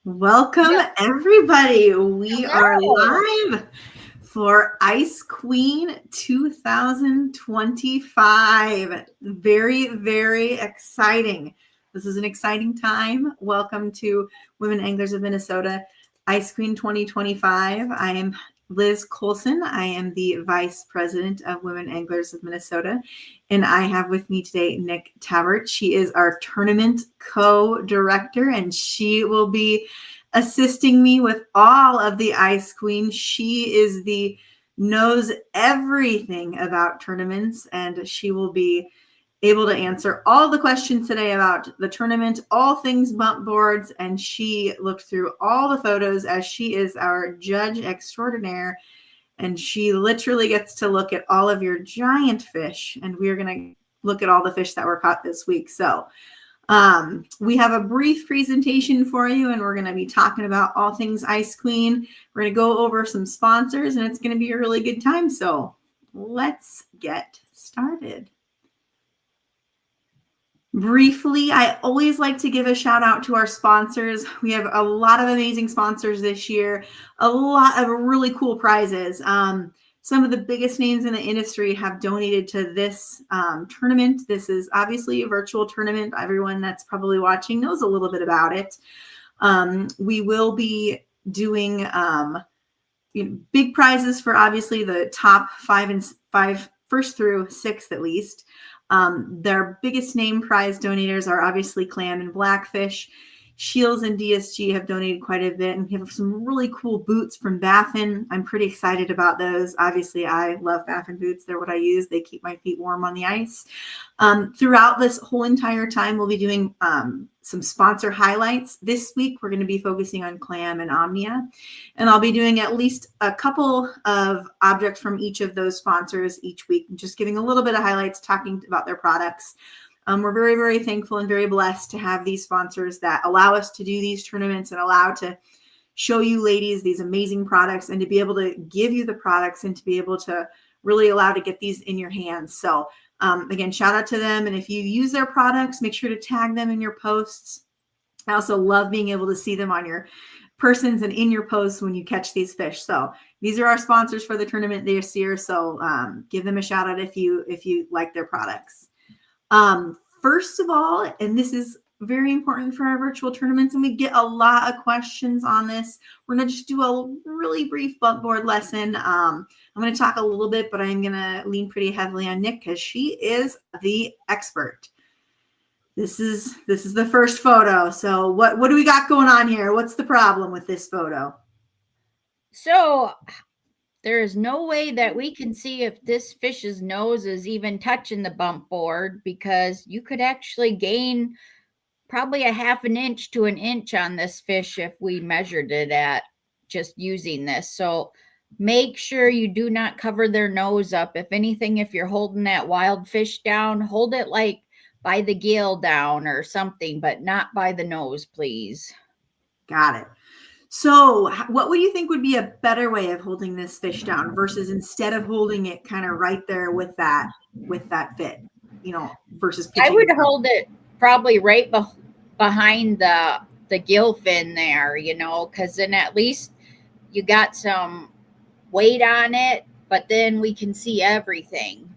Welcome, everybody. We are Hello. live for Ice Queen 2025. Very, very exciting. This is an exciting time. Welcome to Women Anglers of Minnesota Ice Queen 2025. I am Liz Colson. I am the Vice President of Women Anglers of Minnesota. And I have with me today Nick Tabert. She is our tournament co-director, and she will be assisting me with all of the Ice Queen. She is the knows everything about tournaments, and she will be able to answer all the questions today about the tournament, all things bump boards, and she looked through all the photos as she is our judge extraordinaire, and she literally gets to look at all of your giant fish, and we're going to look at all the fish that were caught this week. So we have a brief presentation for you, and we're going to be talking about all things Ice Queen. We're going to go over some sponsors, and it's going to be a really good time. So let's get started. Briefly, I always like to give a shout out to our sponsors. We have a lot of amazing sponsors this year, a lot of really cool prizes. Some of the biggest names in the industry have donated to this tournament. This is obviously a virtual tournament. Everyone that's probably watching knows a little bit about it. We will be doing big prizes for obviously the top five, first through sixth at least. Their biggest name prize donators are obviously Clam and Blackfish. Shields and DSG have donated quite a bit, and we have some really cool boots from Baffin. I'm pretty excited about those. Obviously, I love Baffin boots. They're what I use. They keep my feet warm on the ice. Throughout this whole entire time, we'll be doing some sponsor highlights. This week, we're going to be focusing on Clam and Omnia, and I'll be doing at least a couple of objects from each of those sponsors each week, just giving a little bit of highlights, talking about their products. We're very, very thankful and very blessed to have these sponsors that allow us to do these tournaments and allow to show you ladies these amazing products and to be able to give you the products and to be able to really allow to get these in your hands. So again, shout out to them. And if you use their products, make sure to tag them in your posts. I also love being able to see them on your persons and in your posts when you catch these fish. So these are our sponsors for the tournament this year. So give them a shout out if you like their products. First of all, and this is very important for our virtual tournaments, and we get a lot of questions on this. We're going to just do a really brief bump board lesson. I'm going to talk a little bit, but I'm going to lean pretty heavily on Nick because she is the expert. This is the first photo. So what do we got going on here? What's the problem with this photo? So there is no way that we can see if this fish's nose is even touching the bump board, because you could actually gain probably a half an inch to an inch on this fish if we measured it at just using this. So make sure you do not cover their nose up. If anything, if you're holding that wild fish down, hold it like by the gill down or something, but not by the nose, please. Got it. So what would you think would be a better way of holding this fish down versus instead of holding it kind of right there with that fit, versus I pitching would it? hold it probably right behind the gill fin there, because then at least you got some weight on it, but then we can see everything.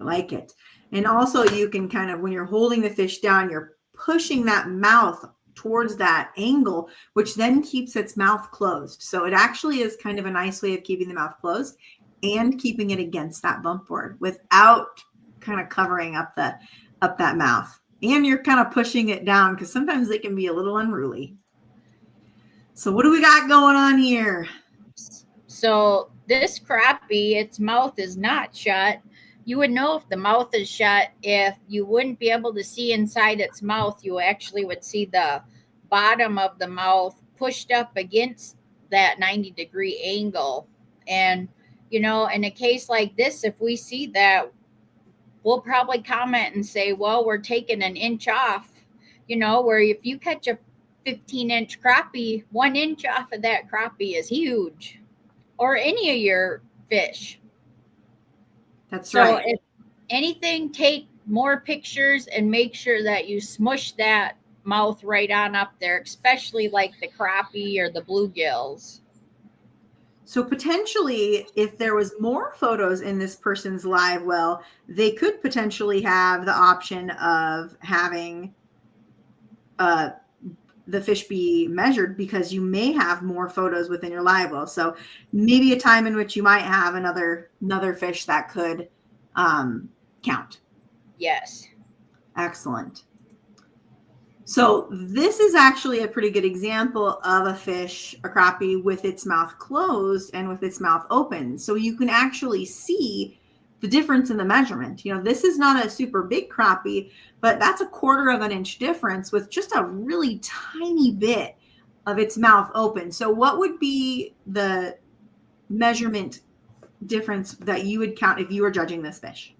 I like it. And also you can kind of, when you're holding the fish down, you're pushing that mouth towards that angle, which then keeps its mouth closed. So it actually is kind of a nice way of keeping the mouth closed and keeping it against that bump board without kind of covering up that mouth. And you're kind of pushing it down because sometimes it can be a little unruly. So what do we got going on here? So this crappie, its mouth is not shut. You would know if the mouth is shut if you wouldn't be able to see inside its mouth. You actually would see the bottom of the mouth pushed up against that 90-degree angle. And, in a case like this, if we see that, we'll probably comment and say, well, we're taking an inch off, where if you catch a 15-inch crappie, 1 inch off of that crappie is huge, or any of your fish. That's So right. if anything, take more pictures and make sure that you smush that mouth right on up there, especially like the crappie or the bluegills. So potentially, if there was more photos in this person's live well, they could potentially have the option of having the fish be measured, because you may have more photos within your live well. So maybe a time in which you might have another fish that could count. Yes. Excellent. So this is actually a pretty good example of a fish, a crappie, with its mouth closed and with its mouth open. So you can actually see the difference in the measurement. You know, this is not a super big crappie, but that's a 1/4 of an inch difference with just a really tiny bit of its mouth open. So what would be the measurement difference that you would count if you were judging this fish?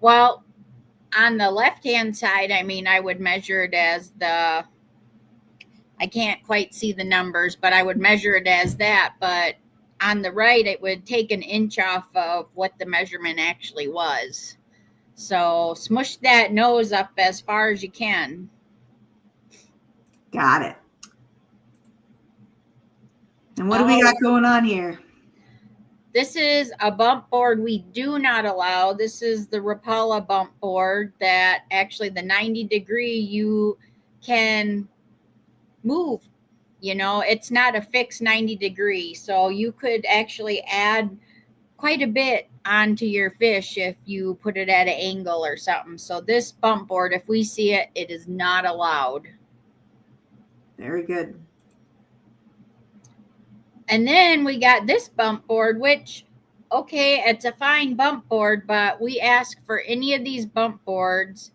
Well, on the left-hand side, I mean, I would measure it as I can't quite see the numbers, but I would measure it as that. But on the right, it would take an inch off of what the measurement actually was. So smush that nose up as far as you can. Got it. And what do we got going on here? This is a bump board we do not allow. This is the Rapala bump board that actually the 90-degree you can move. You know, it's not a fixed 90-degree. So you could actually add quite a bit onto your fish if you put it at an angle or something. So this bump board, if we see it, it is not allowed. Very good. And then we got this bump board, which, okay, it's a fine bump board, but we ask for any of these bump boards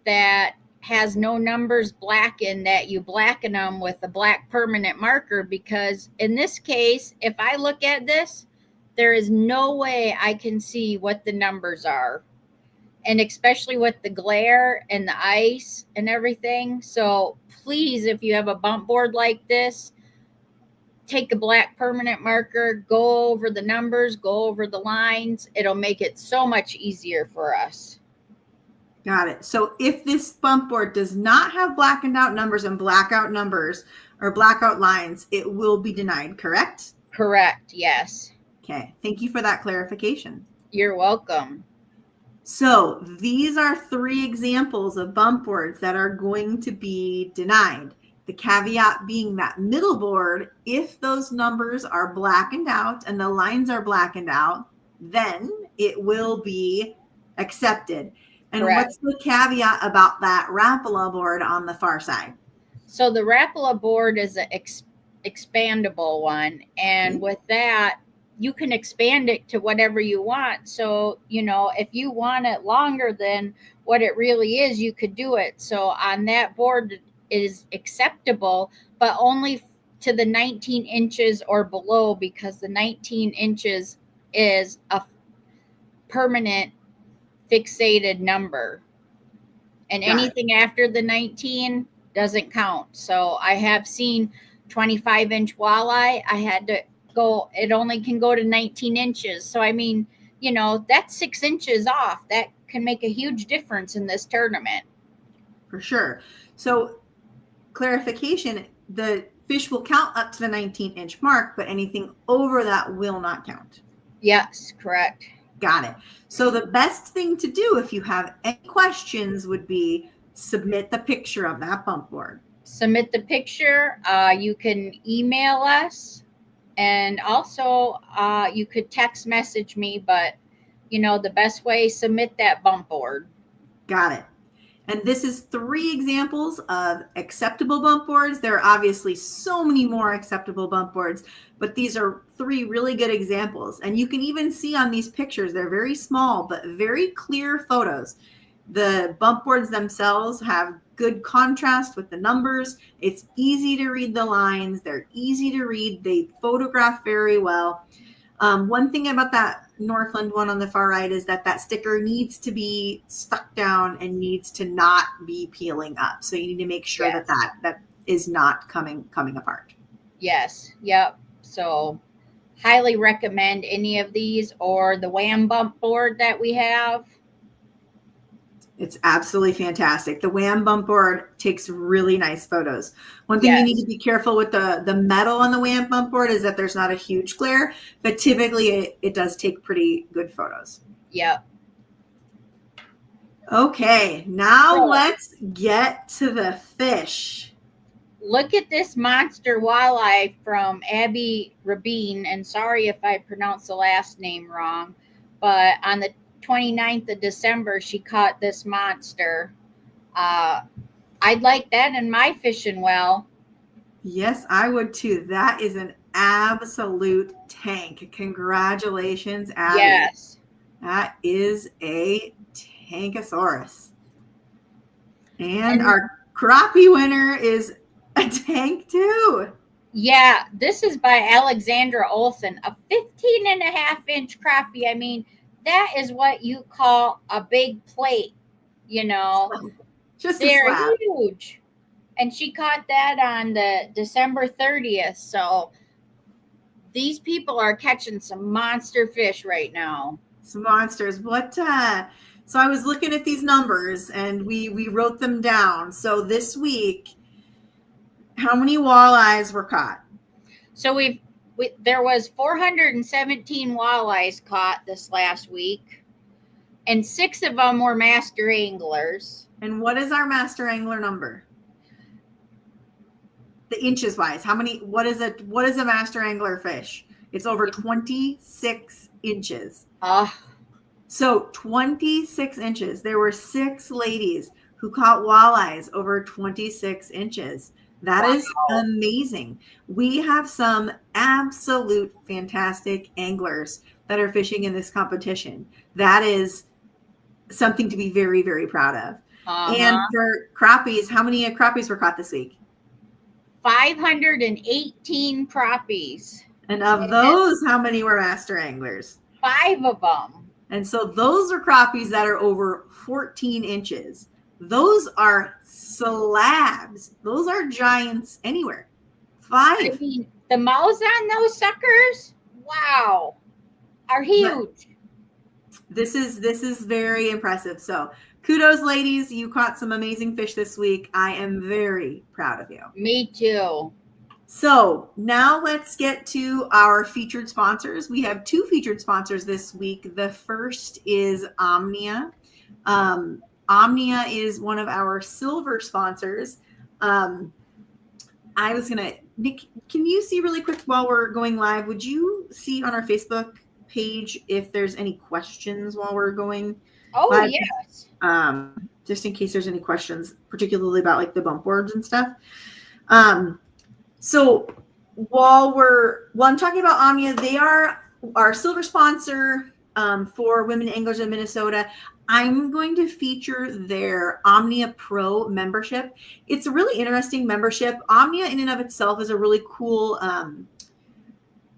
that has no numbers blackened, that you blacken them with a black permanent marker, because in this case, if I look at this, there is no way I can see what the numbers are. And especially with the glare and the ice and everything. So please, if you have a bump board like this, take a black permanent marker, go over the numbers, go over the lines. It'll make it so much easier for us. Got it. So if this bump board does not have blackened out numbers and blackout numbers or blackout lines, it will be denied, correct? Correct, yes. Okay, thank you for that clarification. You're welcome. So these are 3 examples of bump boards that are going to be denied. The caveat being that middle board, if those numbers are blackened out and the lines are blackened out, then it will be accepted. And Correct. What's the caveat about that Rapala board on the far side? So the Rapala board is an expandable one. And with that, you can expand it to whatever you want. So, you know, if you want it longer than what it really is, you could do it. So on that board, it is acceptable, but only to the 19 inches or below, because the 19 inches is a permanent fixated number. And anything after the 19 doesn't count. So I have seen 25-inch walleye. I had to go, it only can go to 19 inches. So, I mean, you know, that's 6 inches off. That can make a huge difference in this tournament. For sure. So, clarification, the fish will count up to the 19-inch mark, but anything over that will not count. Yes, correct. Got it. So the best thing to do if you have any questions would be submit the picture of that bump board. Submit the picture. You can email us, and also you could text message me, but you know, the best way, submit that bump board. Got it. And this is 3 examples of acceptable bump boards. There are obviously so many more acceptable bump boards, but these are 3 really good examples. And you can even see on these pictures, they're very small, but very clear photos. The bump boards themselves have good contrast with the numbers. It's easy to read the lines. They're easy to read. They photograph very well. One thing about that Northland one on the far right is that that sticker needs to be stuck down and needs to not be peeling up. So you need to make sure that is not coming apart. Yes. Yep. So highly recommend any of these, or the Wham bump board that we have. It's absolutely fantastic. The Wham bump board takes really nice photos. One thing you need Yes. to be careful with the metal on the Wham bump board is that there's not a huge glare, but typically it does take pretty good photos. Yep. Okay, now So let's get to the fish. look at this monster walleye from Abby Rabin. And sorry if I pronounced the last name wrong, but on the 29th of December, she caught this monster. I'd like that in my fishing well. Yes, I would too. That is an absolute tank. Congratulations, Abby. Yes. That is a Tankosaurus. And our crappie winner is a tank too. Yeah, this is by Alexandra Olson, a 15 and a half inch crappie. I mean, that is what you call a big plate, you know. Just They're a slab. huge. And she caught that on the December 30th. So these people are catching some monster fish right now. Some monsters. So I was looking at these numbers and we wrote them down. So this week, how many walleyes were caught? So there was 417 walleyes caught this last week, and 6 of them were master anglers. And what is our master angler number? The inches wise, what is a master angler fish? It's over 26 inches. So 26 inches. There were 6 ladies who caught walleyes over 26 inches. That is amazing. We have some absolute fantastic anglers that are fishing in this competition. That is something to be very, very proud of. And for crappies, how many crappies were caught this week? 518 crappies. And of those, how many were master anglers? 5 of them. And so those are crappies that are over 14 inches. Those are slabs. Those are giants anywhere. 5. I mean, the mouths on those suckers, wow, are huge. This is very impressive. So kudos, ladies. You caught some amazing fish this week. I am very proud of you. Me too. So now let's get to our featured sponsors. We have 2 featured sponsors this week. The first is Omnia. Omnia is one of our silver sponsors. Nick, can you see really quick while we're going live? Would you see on our Facebook page if there's any questions while we're going live? Yes. Just in case there's any questions, particularly about like the bump boards and stuff. So while I'm talking about Omnia, they are our silver sponsor for women anglers in Minnesota. I'm going to feature their Omnia Pro membership. It's a really interesting membership. Omnia in and of itself is a really cool,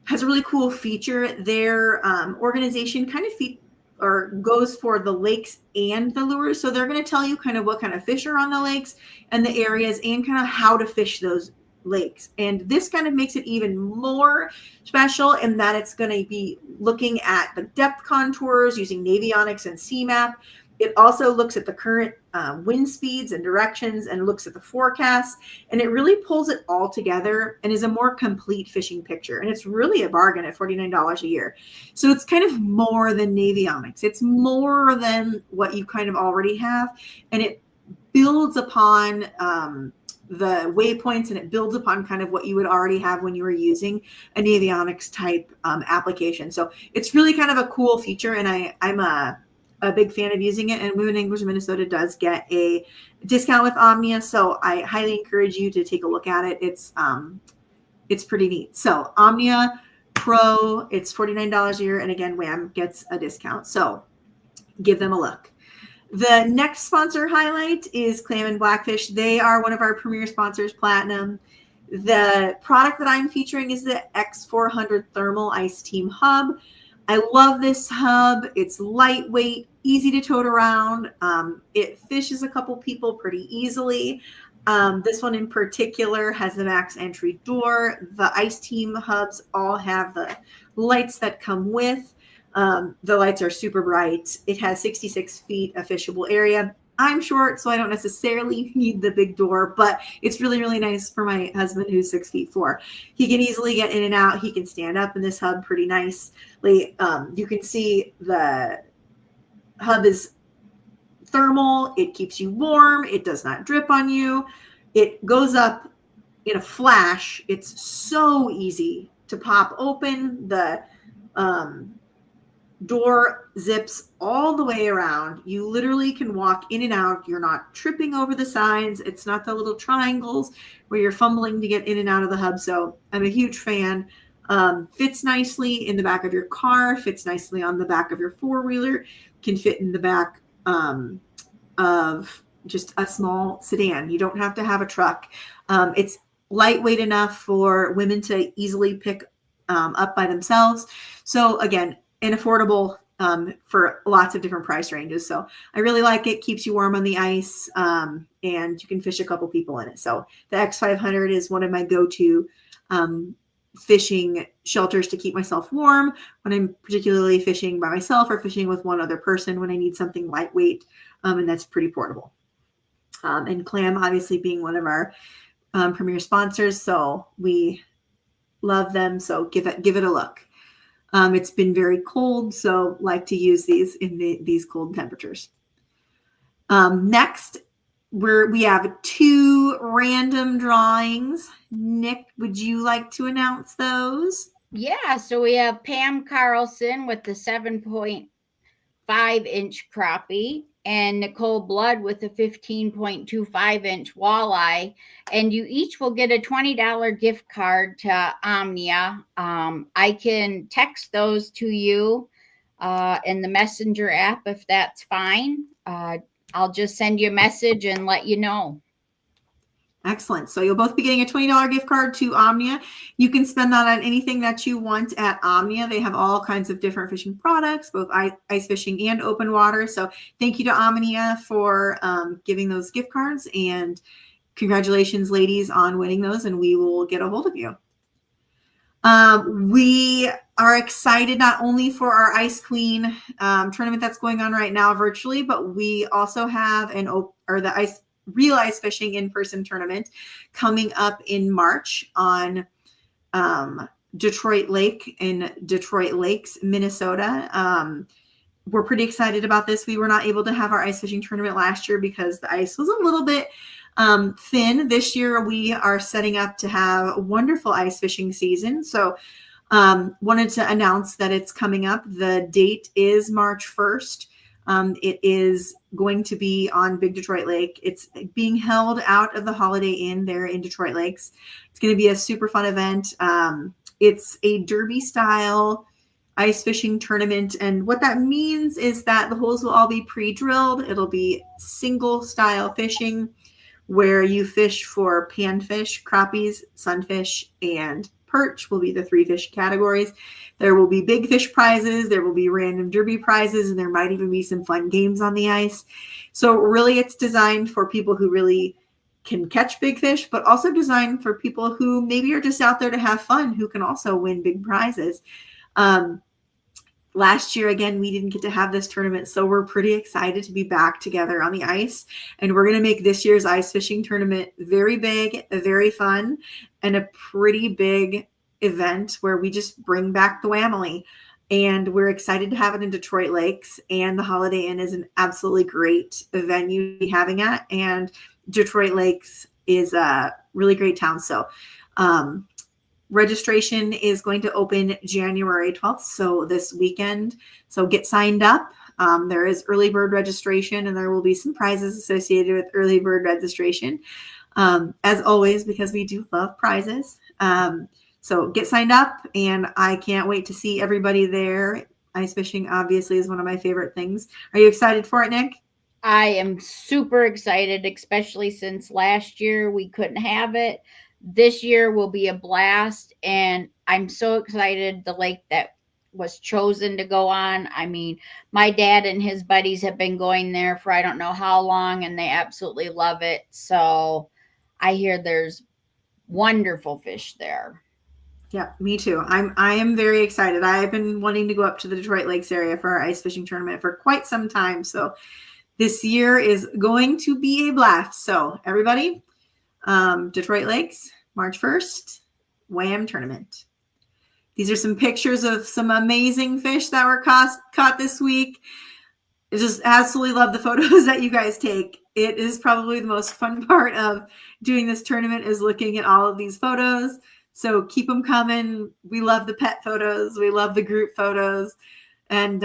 has a really cool feature. Their organization kind of goes for the lakes and the lures. So they're going to tell you kind of what kind of fish are on the lakes and the areas and kind of how to fish those lakes. And this kind of makes it even more special in that it's going to be looking at the depth contours using Navionics and CMAP. It also looks at the current wind speeds and directions and looks at the forecast, and it really pulls it all together and is a more complete fishing picture. And it's really a bargain at $49 a year. So it's kind of more than Navionics. It's more than what you kind of already have, and it builds upon the waypoints, and it builds upon kind of what you would already have when you were using a Navionics type application. So it's really kind of a cool feature, and I'm a big fan of using it. And Women Anglers of Minnesota does get a discount with Omnia, so I highly encourage you to take a look at it. It's pretty neat. So Omnia Pro, it's $49 a year, and again, Wham gets a discount. So give them a look. The next sponsor highlight is Clam and Blackfish. They are one of our premier sponsors, Platinum. The product that I'm featuring is the X400 Thermal Ice Team Hub. I love this hub. It's lightweight, easy to tote around. It fishes a couple people pretty easily. This one in particular has the max entry door. The Ice Team hubs all have the lights that come with. The lights are super bright. It has 66 feet of fishable area. I'm short, so I don't necessarily need the big door, but it's really, really nice for my husband who's 6'4". He can easily get in and out. He can stand up in this hub pretty nicely. You can see the hub is thermal. It keeps you warm. It does not drip on you. It goes up in a flash. It's so easy to pop open. The door zips all the way around. You literally can walk in and out. You're not tripping over the signs. It's not the little triangles where you're fumbling to get in and out of the hub. So I'm a huge fan. Fits nicely in the back of your car, fits nicely on the back of your four-wheeler, can fit in the back of just a small sedan. You don't have to have a truck. It's lightweight enough for women to easily pick up by themselves. So again, and affordable for lots of different price ranges. So I really like it. Keeps you warm on the ice, and you can fish a couple people in it. So the X500 is one of my go-to fishing shelters to keep myself warm when I'm particularly fishing by myself or fishing with one other person when I need something lightweight, and that's pretty portable. And Clam obviously being one of our premier sponsors, so we love them. So give it a look. It's been very cold, so like to use these in these cold temperatures. Next, we have 2 random drawings. Nick, would you like to announce those? Yeah, so we have Pam Carlson with the 7.5-inch crappie and Nicole Blood with a 15.25-inch walleye. And you each will get a $20 gift card to Omnia. I can text those to you in the Messenger app if that's fine. I'll just send you a message and let you know. Excellent. So you'll both be getting a $20 gift card to Omnia. You can spend that on anything that you want at Omnia. They have all kinds of different fishing products, both ice fishing and open water. So thank you to Omnia for giving those gift cards, and congratulations, ladies, on winning those, and we will get a hold of you. We are excited not only for our Ice Queen tournament that's going on right now virtually, but we also have the Real Ice Fishing in-person tournament coming up in March on Detroit Lake in Detroit Lakes, Minnesota. We're pretty excited about this. We were not able to have our ice fishing tournament last year because the ice was a little bit thin. This year we are setting up to have a wonderful ice fishing season. So wanted to announce that it's coming up. The date is March 1st. It is going to be on Big Detroit Lake. It's being held out of the Holiday Inn there in Detroit Lakes. It's going to be a super fun event. It's a derby style ice fishing tournament. And what that means is that the holes will all be pre-drilled. It'll be single style fishing where you fish for panfish, crappies, sunfish, and perch will be the 3 fish categories. There will be big fish prizes. There will be random derby prizes, and there might even be some fun games on the ice. So really it's designed for people who really can catch big fish, but also designed for people who maybe are just out there to have fun, who can also win big prizes. Last year, again, we didn't get to have this tournament, so we're pretty excited to be back together on the ice. And we're going to make this year's ice fishing tournament very big, very fun, and a pretty big event where we just bring back the Wamily. And we're excited to have it in Detroit Lakes. And the Holiday Inn is an absolutely great venue to be having at. And Detroit Lakes is a really great town. So, registration is going to open January 12th, so this weekend. So get signed up. There is early bird registration, and there will be some prizes associated with early bird registration, as always, because we do love prizes. So get signed up, and I can't wait to see everybody there. Ice fishing obviously is one of my favorite things. Are you excited for it, Nick? I am super excited, especially since last year we couldn't have it. This year will be a blast, and I'm so excited the lake that was chosen to go on. I mean, my dad and his buddies have been going there for I don't know how long, and they absolutely love it. So I hear there's wonderful fish there. Yeah, me too. I am very excited. I've been wanting to go up to the Detroit Lakes area for our ice fishing tournament for quite some time. So This year is going to be a blast. So everybody, Detroit Lakes, March 1st, WHAM tournament. These are some pictures of some amazing fish that were caught this week. I just absolutely love the photos that you guys take. It is probably the most fun part of doing this tournament is looking at all of these photos. So keep them coming. We love the pet photos. We love the group photos. And,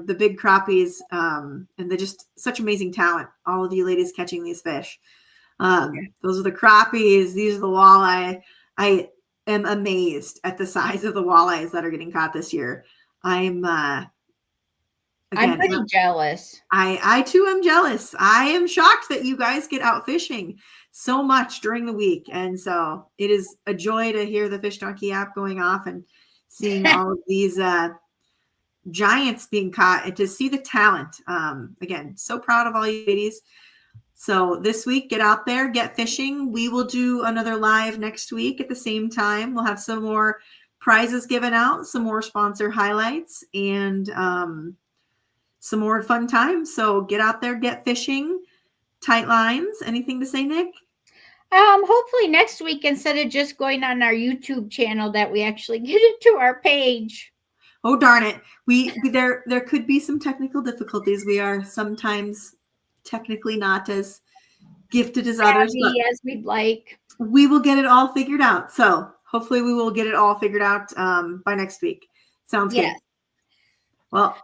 the big crappies, and they're just such amazing talent. All of you ladies catching these fish. Those are the crappies. These are the walleye. I am amazed at the size of the walleyes that are getting caught this year. I'm pretty jealous. I too am jealous. I am shocked that you guys get out fishing so much during the week. And so it is a joy to hear the Fish Donkey app going off and seeing all of these giants being caught and to see the talent. Again, so proud of all you ladies. So this week, get out there, get fishing. We will do another live next week at the same time. We'll have some more prizes given out, some more sponsor highlights, and some more fun times. So get out there, get fishing, tight lines. Anything to say, Nick? Hopefully next week, instead of just going on our YouTube channel, that we actually get it to our page. Oh, darn it. There could be some technical difficulties. We are sometimes technically not as gifted as others, but as we'd like. We will get it all figured out. So hopefully we will get it all figured out by next week. Sounds good. Well,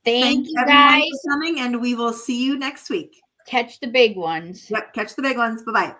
thank you guys for coming, and we will see you next week. Catch the big ones. Yep, catch the big ones. Bye-bye.